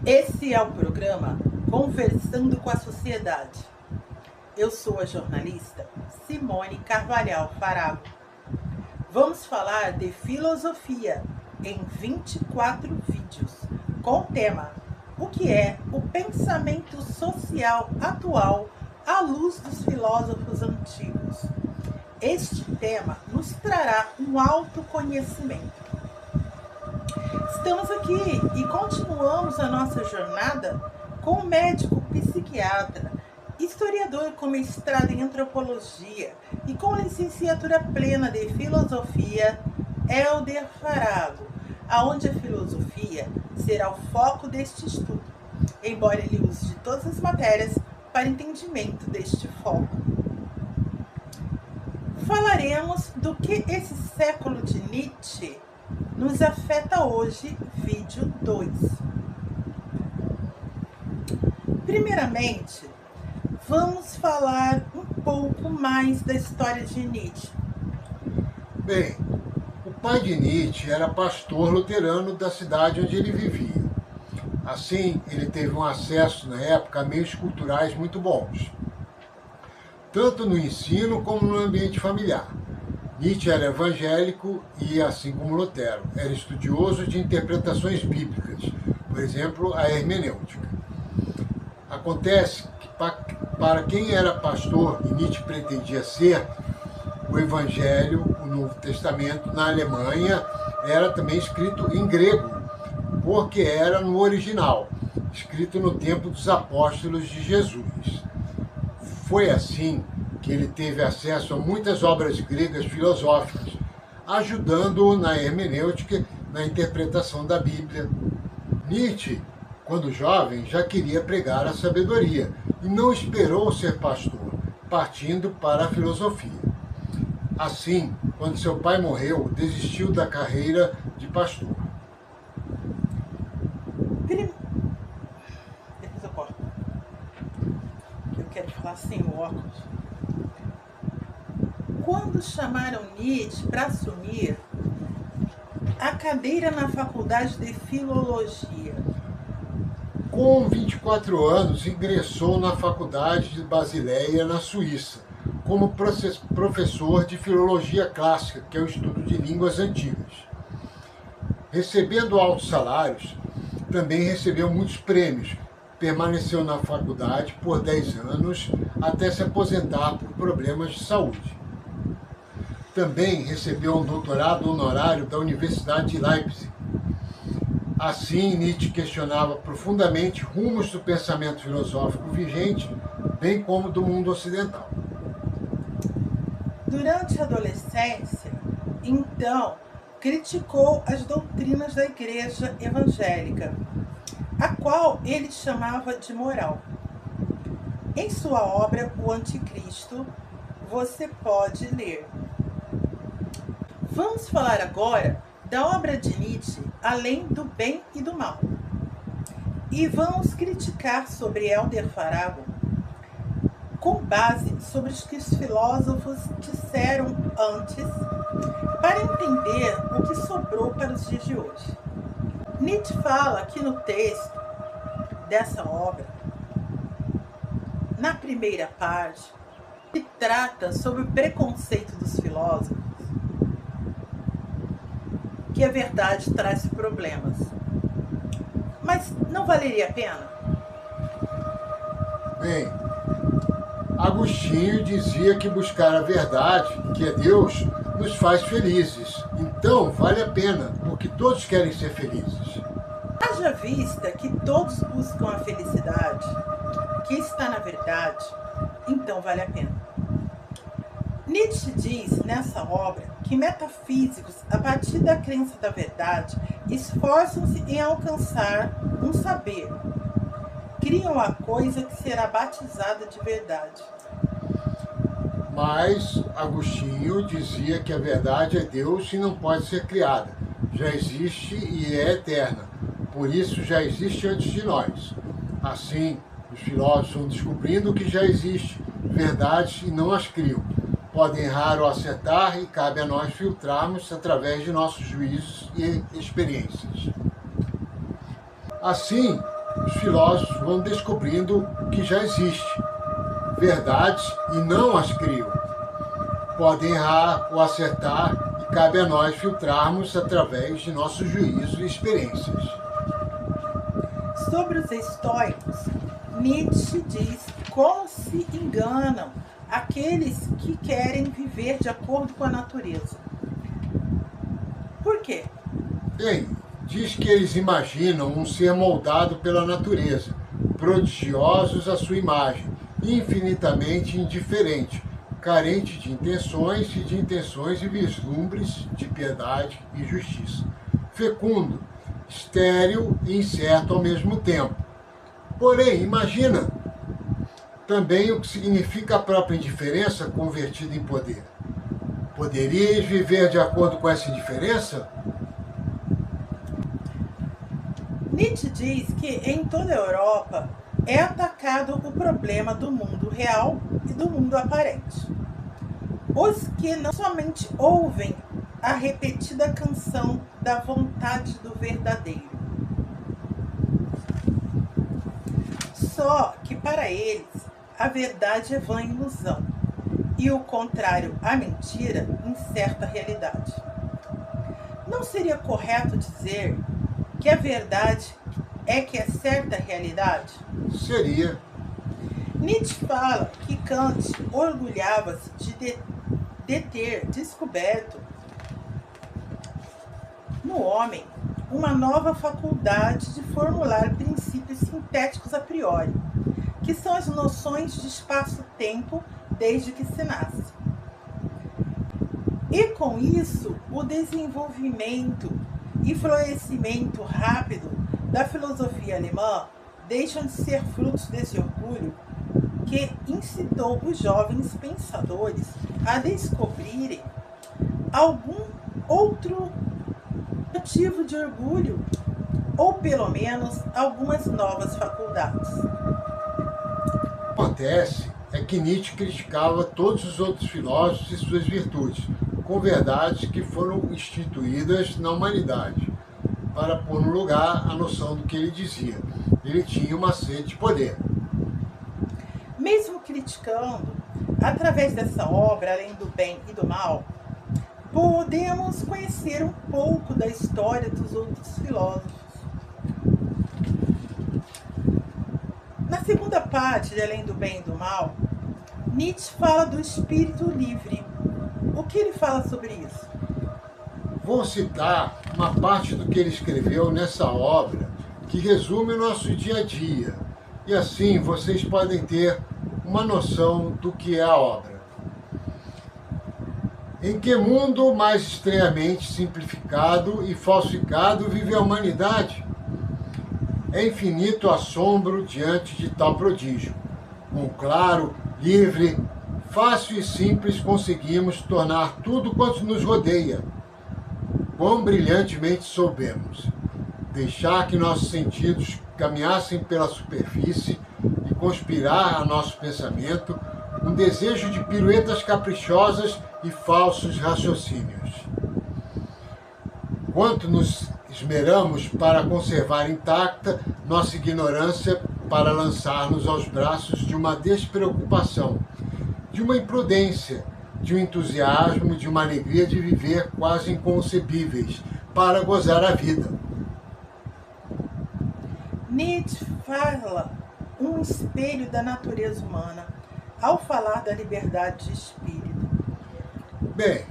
Esse é o programa Conversando com a Sociedade. Eu sou a jornalista Simone Carvalhal Farago. Vamos falar de filosofia em 24 vídeos, com o tema: o que é o pensamento social atual à luz dos filósofos antigos. Este tema nos trará um autoconhecimento. Estamos aqui e continuamos a nossa jornada com o médico psiquiatra, historiador com mestrado em antropologia e com licenciatura plena de filosofia, Helder Farago, aonde a filosofia será o foco deste estudo, embora ele use de todas as matérias para entendimento deste foco. Falaremos do que esse século de Nietzsche nos afeta hoje, vídeo 2. Primeiramente, vamos falar um pouco mais da história de Nietzsche. Bem, o pai de Nietzsche era pastor luterano da cidade onde ele vivia. Assim, ele teve um acesso na época a meios culturais muito bons, tanto no ensino como no ambiente familiar. Nietzsche era evangélico e, assim como Lutero, era estudioso de interpretações bíblicas, por exemplo, a hermenêutica. Acontece que, para quem era pastor e Nietzsche pretendia ser, o Evangelho, o Novo Testamento, na Alemanha, era também escrito em grego, porque era no original, escrito no tempo dos apóstolos de Jesus. Foi assim que ele teve acesso a muitas obras gregas filosóficas, ajudando-o na hermenêutica, na interpretação da Bíblia. Nietzsche, quando jovem, já queria pregar a sabedoria e não esperou ser pastor, partindo para a filosofia. Assim, quando seu pai morreu, desistiu da carreira de pastor. Depois eu corto. Eu quero falar sem óculos. Quando chamaram Nietzsche para assumir a cadeira na Faculdade de Filologia? Com 24 anos, ingressou na Faculdade de Basileia, na Suíça, como professor de filologia clássica, que é o estudo de línguas antigas. Recebendo altos salários, também recebeu muitos prêmios. Permaneceu na faculdade por 10 anos, até se aposentar por problemas de saúde. Também recebeu um doutorado honorário da Universidade de Leipzig. Assim, Nietzsche questionava profundamente rumos do pensamento filosófico vigente, bem como do mundo ocidental. Durante a adolescência, então, criticou as doutrinas da Igreja Evangélica, a qual ele chamava de moral. Em sua obra, O Anticristo, você pode ler. Vamos falar agora da obra de Nietzsche, Além do Bem e do Mal. E vamos criticar sobre Helder Farago com base sobre o que os filósofos disseram antes, para entender o que sobrou para os dias de hoje. Nietzsche fala aqui no texto dessa obra, na primeira parte, que trata sobre o preconceito dos filósofos, que a verdade traz problemas. Mas não valeria a pena? Bem, Agostinho dizia que buscar a verdade, que é Deus, nos faz felizes. Então, vale a pena, porque todos querem ser felizes. Haja vista que todos buscam a felicidade, que está na verdade, então vale a pena. Nietzsche diz nessa obra que metafísicos, a partir da crença da verdade, esforçam-se em alcançar um saber. Criam a coisa que será batizada de verdade. Mas Agostinho dizia que a verdade é Deus e não pode ser criada. Já existe e é eterna. Por isso já existe antes de nós. Assim, os filósofos vão descobrindo que já existe verdades e não as criam. Podem errar ou acertar e cabe a nós filtrarmos através de nossos juízos e experiências. Assim, os filósofos vão descobrindo o que já existe, verdades, e não as criam. Podem errar ou acertar e cabe a nós filtrarmos através de nosso juízo e experiências. Sobre os estoicos, Nietzsche diz como se enganam aqueles que querem viver de acordo com a natureza. Por quê? Bem, diz que eles imaginam um ser moldado pela natureza, prodigiosos à sua imagem, infinitamente indiferente, carente de intenções e vislumbres de piedade e justiça, fecundo, estéril e incerto ao mesmo tempo. Porém, imagina também o que significa a própria indiferença convertida em poder. Poderíeis viver de acordo com essa indiferença? Nietzsche diz que em toda a Europa é atacado o problema do mundo real e do mundo aparente. Os que não somente ouvem a repetida canção da vontade do verdadeiro. Só que para eles a verdade é vã ilusão e o contrário, a mentira, incerta realidade. Não seria correto dizer que a verdade é que é certa realidade? Seria. Nietzsche fala que Kant orgulhava-se de ter descoberto no homem uma nova faculdade de formular princípios sintéticos a priori, que são as noções de espaço-tempo desde que se nasce. E com isso, o desenvolvimento e florescimento rápido da filosofia alemã deixam de ser frutos desse orgulho que incitou os jovens pensadores a descobrirem algum outro motivo de orgulho, ou pelo menos algumas novas faculdades. O que acontece é que Nietzsche criticava todos os outros filósofos e suas virtudes, com verdades que foram instituídas na humanidade, para pôr no lugar a noção do que ele dizia. Ele tinha uma sede de poder. Mesmo criticando, através dessa obra, além do bem e do mal, podemos conhecer um pouco da história dos outros filósofos. Na segunda parte de Além do Bem e do Mal, Nietzsche fala do espírito livre. O que ele fala sobre isso? Vou citar uma parte do que ele escreveu nessa obra, que resume o nosso dia a dia, e assim vocês podem ter uma noção do que é a obra. Em que mundo mais estranhamente simplificado e falsificado vive a humanidade? É infinito o assombro diante de tal prodígio. Com claro, livre, fácil e simples conseguimos tornar tudo quanto nos rodeia. Quão brilhantemente soubemos deixar que nossos sentidos caminhassem pela superfície e conspirar a nosso pensamento um desejo de piruetas caprichosas e falsos raciocínios. Quanto nos esmeramos para conservar intacta nossa ignorância, para lançar-nos aos braços de uma despreocupação, de uma imprudência, de um entusiasmo, de uma alegria de viver quase inconcebíveis, para gozar a vida. Nietzsche fala um espelho da natureza humana ao falar da liberdade de espírito. Bem,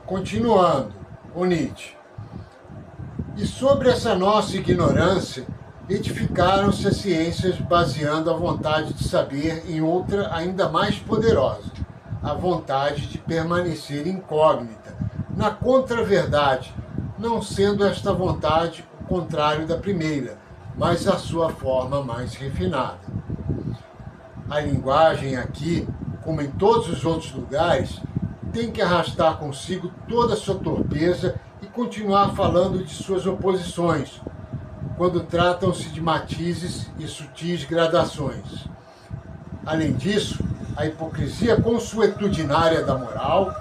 continuando, o Nietzsche. E sobre essa nossa ignorância, edificaram-se as ciências baseando a vontade de saber em outra ainda mais poderosa, a vontade de permanecer incógnita, na contra-verdade, não sendo esta vontade o contrário da primeira, mas a sua forma mais refinada. A linguagem aqui, como em todos os outros lugares, tem que arrastar consigo toda a sua torpeza e continuar falando de suas oposições, quando tratam-se de matizes e sutis gradações. Além disso, a hipocrisia consuetudinária da moral,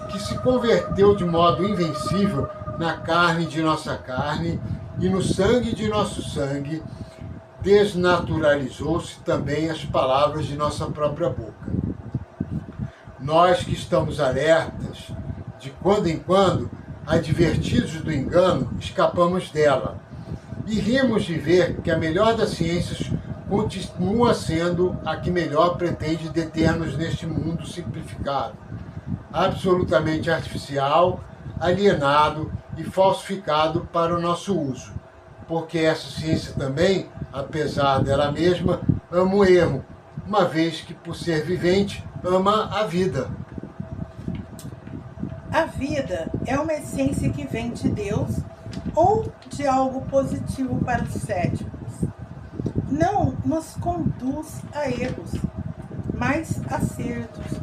que se converteu de modo invencível na carne de nossa carne e no sangue de nosso sangue, desnaturalizou-se também as palavras de nossa própria boca. Nós que estamos alertas, de quando em quando, advertidos do engano, escapamos dela. E rimos de ver que a melhor das ciências continua sendo a que melhor pretende deter-nos neste mundo simplificado, absolutamente artificial, alienado e falsificado para o nosso uso. Porque essa ciência também, apesar dela mesma, ama o erro, uma vez que, por ser vivente, ama a vida. A vida é uma essência que vem de Deus ou de algo positivo para os céticos. Não nos conduz a erros, mas a acertos.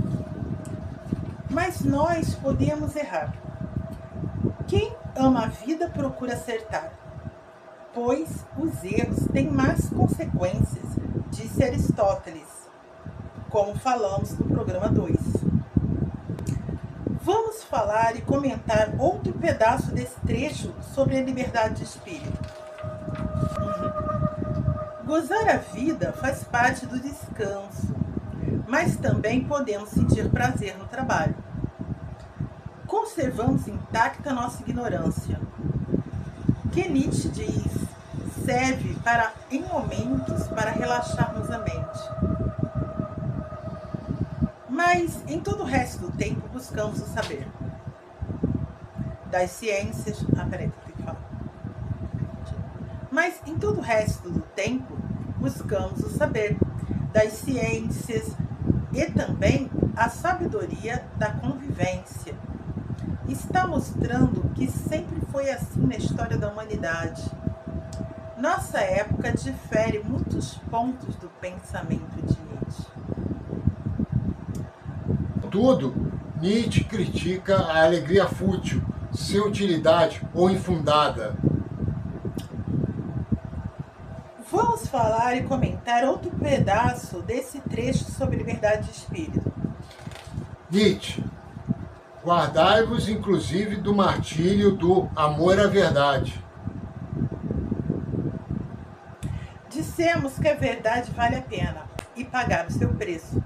Mas nós podemos errar. Quem ama a vida procura acertar, pois os erros têm más consequências, disse Aristóteles, como falamos no programa 2. Vamos falar e comentar outro pedaço desse trecho sobre a liberdade de espírito. Gozar a vida faz parte do descanso, mas também podemos sentir prazer no trabalho. Conservamos intacta nossa ignorância, que Nietzsche diz, serve para, em momentos, para relaxarmos a mente. Mas em todo o resto do tempo buscamos o saber. Das ciências. Peraí, tem que falar. Mas em todo o resto do tempo buscamos o saber das ciências e também a sabedoria da convivência. Está mostrando que sempre foi assim na história da humanidade. Nossa época difere muitos pontos do pensamento de Nietzsche. Tudo, Nietzsche critica a alegria fútil, sem utilidade ou infundada. Vamos falar e comentar outro pedaço desse trecho sobre liberdade de espírito. Nietzsche, guardai-vos inclusive do martírio do amor à verdade. Dissemos que a verdade vale a pena e pagar o seu preço,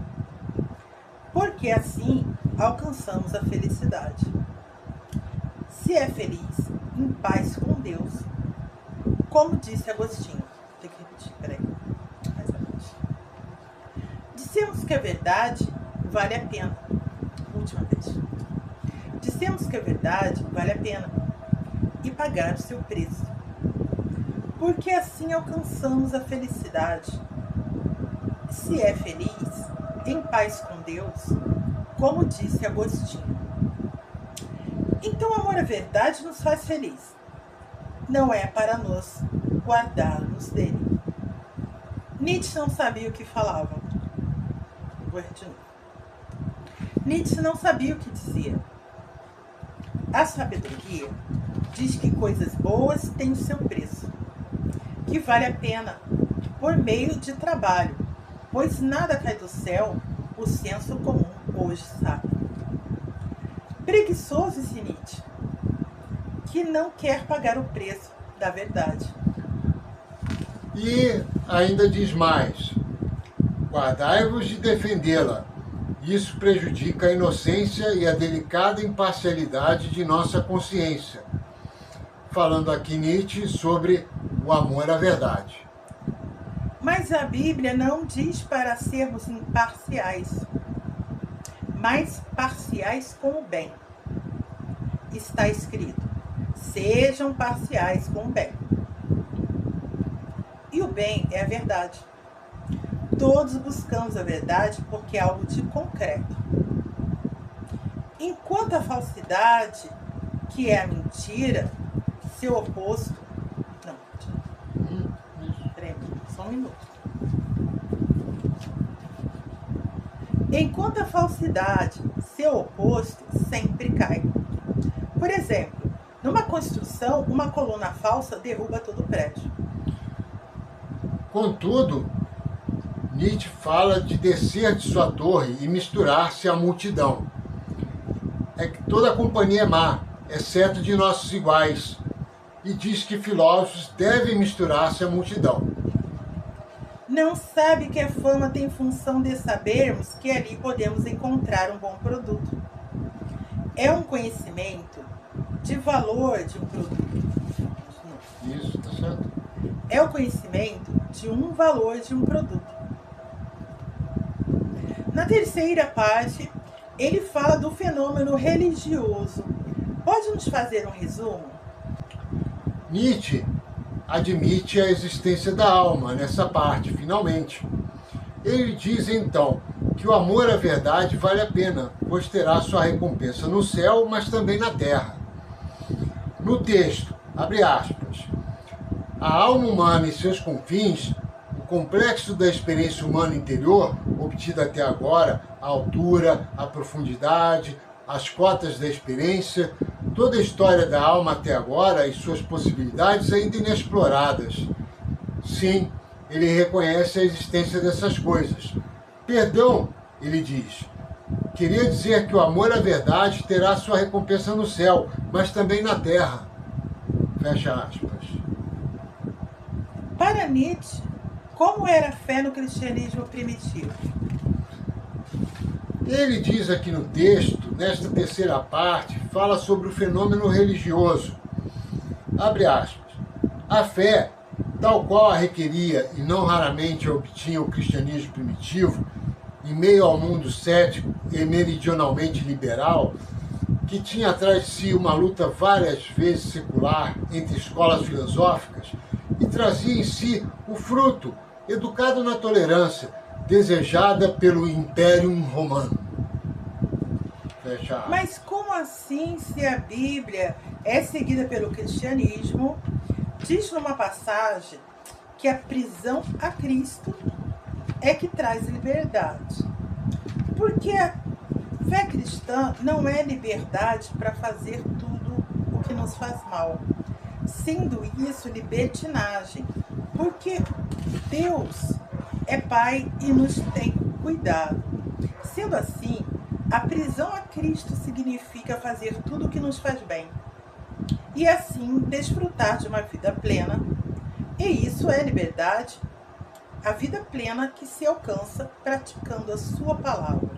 porque assim alcançamos a felicidade. Se é feliz, em paz com Deus, como disse Agostinho. Tem que repetir, peraí. Mais à frente. Dissemos que a verdade vale a pena. Última vez. Dissemos que a verdade vale a pena e pagar o seu preço, porque assim alcançamos a felicidade. Se é feliz, em paz com Deus, como disse Agostinho. Então o amor à verdade nos faz feliz. Não é para nos guardarmos dele. Nietzsche não sabia o que falava. Vou repetir. Nietzsche não sabia o que dizia. A sabedoria diz que coisas boas têm o seu preço, que vale a pena por meio de trabalho, pois nada cai do céu, o senso comum hoje sabe. Preguiçoso esse Nietzsche, que não quer pagar o preço da verdade. E ainda diz mais, guardai-vos de defendê-la. Isso prejudica a inocência e a delicada imparcialidade de nossa consciência. Falando aqui Nietzsche sobre o amor à verdade. Mas a Bíblia não diz para sermos imparciais, mas parciais com o bem. Está escrito, sejam parciais com o bem. E o bem é a verdade. Todos buscamos a verdade porque é algo de concreto. Enquanto a falsidade, que é a mentira, seu oposto... Não, peraí, só um minuto. Enquanto a falsidade, seu oposto, sempre cai. Por exemplo, numa construção, uma coluna falsa derruba todo o prédio. Contudo, Nietzsche fala de descer de sua torre e misturar-se à multidão. É que toda a companhia é má, exceto de nossos iguais, e diz que filósofos devem misturar-se à multidão. Não sabe que a fama tem função de sabermos que ali podemos encontrar um bom produto. É um conhecimento de valor de um produto. Isso, tá certo. É o conhecimento de um valor de um produto. Na terceira parte, ele fala do fenômeno religioso. Pode nos fazer um resumo? Nietzsche admite a existência da alma nessa parte, finalmente. Ele diz então que o amor à verdade vale a pena, pois terá sua recompensa no céu, mas também na terra. No texto, abre aspas, a alma humana e seus confins, o complexo da experiência humana interior, obtida até agora, a altura, a profundidade, as cotas da experiência, toda a história da alma até agora e suas possibilidades ainda inexploradas. Sim, ele reconhece a existência dessas coisas. Perdão, ele diz. Queria dizer que o amor à verdade terá sua recompensa no céu, mas também na terra. Fecha aspas. Para Nietzsche, como era a fé no cristianismo primitivo? Ele diz aqui no texto, nesta terceira parte, fala sobre o fenômeno religioso. Abre aspas. A fé, tal qual a requeria e não raramente a obtinha o cristianismo primitivo, em meio ao mundo cético e meridionalmente liberal, que tinha atrás de si uma luta várias vezes secular entre escolas filosóficas, e trazia em si o fruto, educado na tolerância, desejada pelo Império Romano. Fecha. Mas como assim, se a Bíblia é seguida pelo cristianismo, diz numa passagem que a prisão a Cristo é que traz liberdade? Porque a fé cristã não é liberdade para fazer tudo o que nos faz mal, sendo isso libertinagem, porque Deus é Pai e nos tem cuidado. Sendo assim, a prisão a Cristo significa fazer tudo o que nos faz bem e assim desfrutar de uma vida plena. E isso é liberdade, a vida plena que se alcança praticando a sua palavra.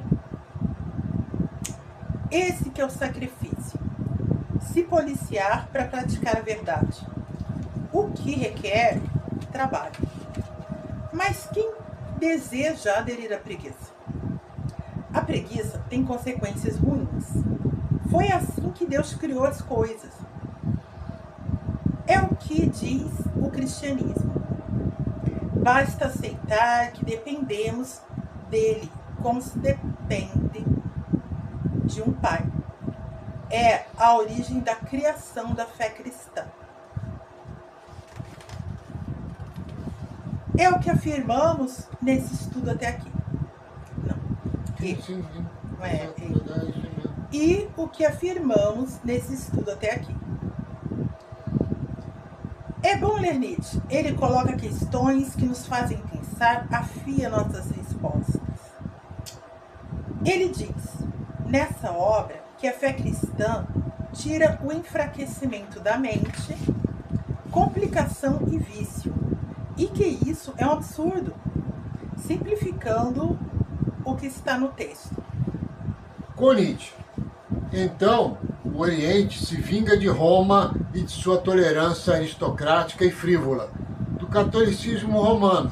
Esse que é o sacrifício, se policiar para praticar a verdade, o que requer trabalho. Mas quem deseja aderir à preguiça? A preguiça tem consequências ruins. Foi assim que Deus criou as coisas. É o que diz o cristianismo. Basta aceitar que dependemos dele, como se depende de um pai. É a origem da criação da fé cristã. É o que afirmamos nesse estudo até aqui. Sim. Não é? E o que afirmamos nesse estudo até aqui. É bom ler Nietzsche. Ele coloca questões que nos fazem pensar, afia nossas respostas. Ele diz, nessa obra, que a fé cristã tira o enfraquecimento da mente, complicação e vício. E que isso é um absurdo, simplificando o que está no texto. Com Nietzsche. Então, o Oriente se vinga de Roma e de sua tolerância aristocrática e frívola, do catolicismo romano,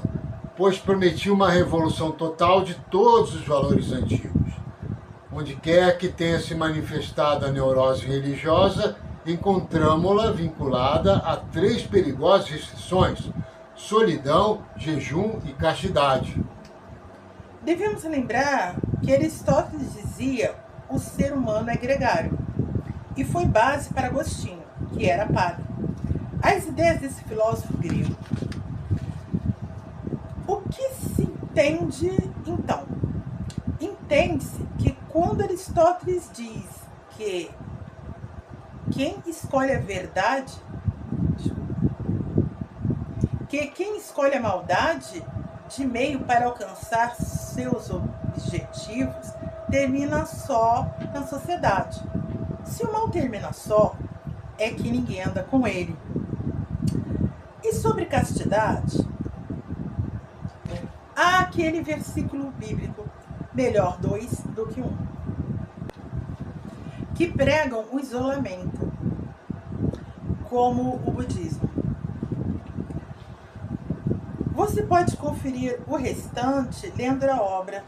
pois prometia uma revolução total de todos os valores antigos. Onde quer que tenha se manifestado a neurose religiosa, encontramo-la vinculada a 3 perigosas restrições: solidão, jejum e castidade. Devemos lembrar que Aristóteles dizia o ser humano é gregário, e foi base para Agostinho, que era padre. As ideias desse filósofo grego. O que se entende, então? Entende-se que quando Aristóteles diz que quem escolhe a verdade, que quem escolhe a maldade de meio para alcançar seus objetivos, termina só na sociedade. Se o mal termina só, é que ninguém anda com ele. E sobre castidade, há aquele versículo bíblico, melhor dois do que um, que pregam o isolamento, como o budismo. Você pode conferir o restante lendo a obra.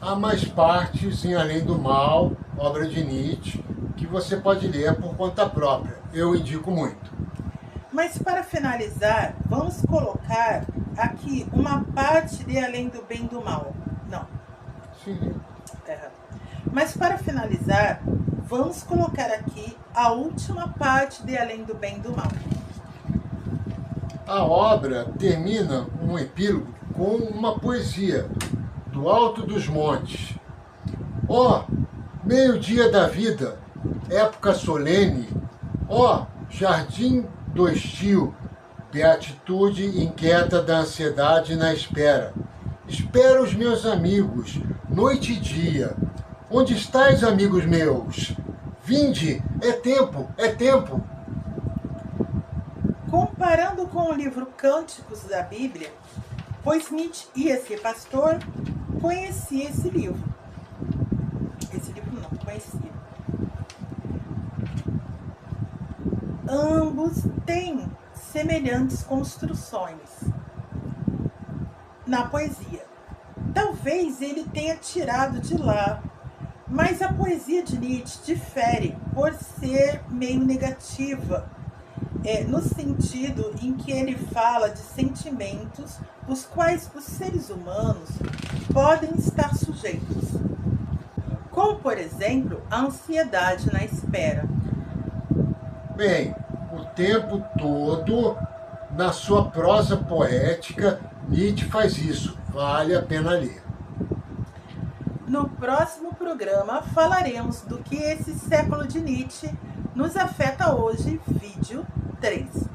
Há mais partes em Além do Mal, obra de Nietzsche, que você pode ler por conta própria. Eu indico muito. Mas para finalizar, vamos colocar aqui uma parte de Além do Bem e do Mal. Não. Sim. Mas para finalizar, vamos colocar aqui a última parte de Além do Bem e do Mal. A obra termina um epílogo com uma poesia do alto dos montes. Ó, meio-dia da vida, época solene, ó, jardim do estio, beatitude inquieta da ansiedade na espera. Espero os meus amigos, noite e dia. Onde estáis, amigos meus? Vinde, é tempo, é tempo. Comparando com o livro Cânticos da Bíblia, pois Nietzsche ia ser pastor, conhecia esse livro. Esse livro não, conhecia. Ambos têm semelhantes construções na poesia. Talvez ele tenha tirado de lá, mas a poesia de Nietzsche difere por ser meio negativa, no sentido em que ele fala de sentimentos os quais os seres humanos podem estar sujeitos, como, por exemplo, a ansiedade na espera. Bem, o tempo todo, na sua prosa poética, Nietzsche faz isso. Vale a pena ler. No próximo programa falaremos do que esse século de Nietzsche nos afeta hoje, vídeo 3.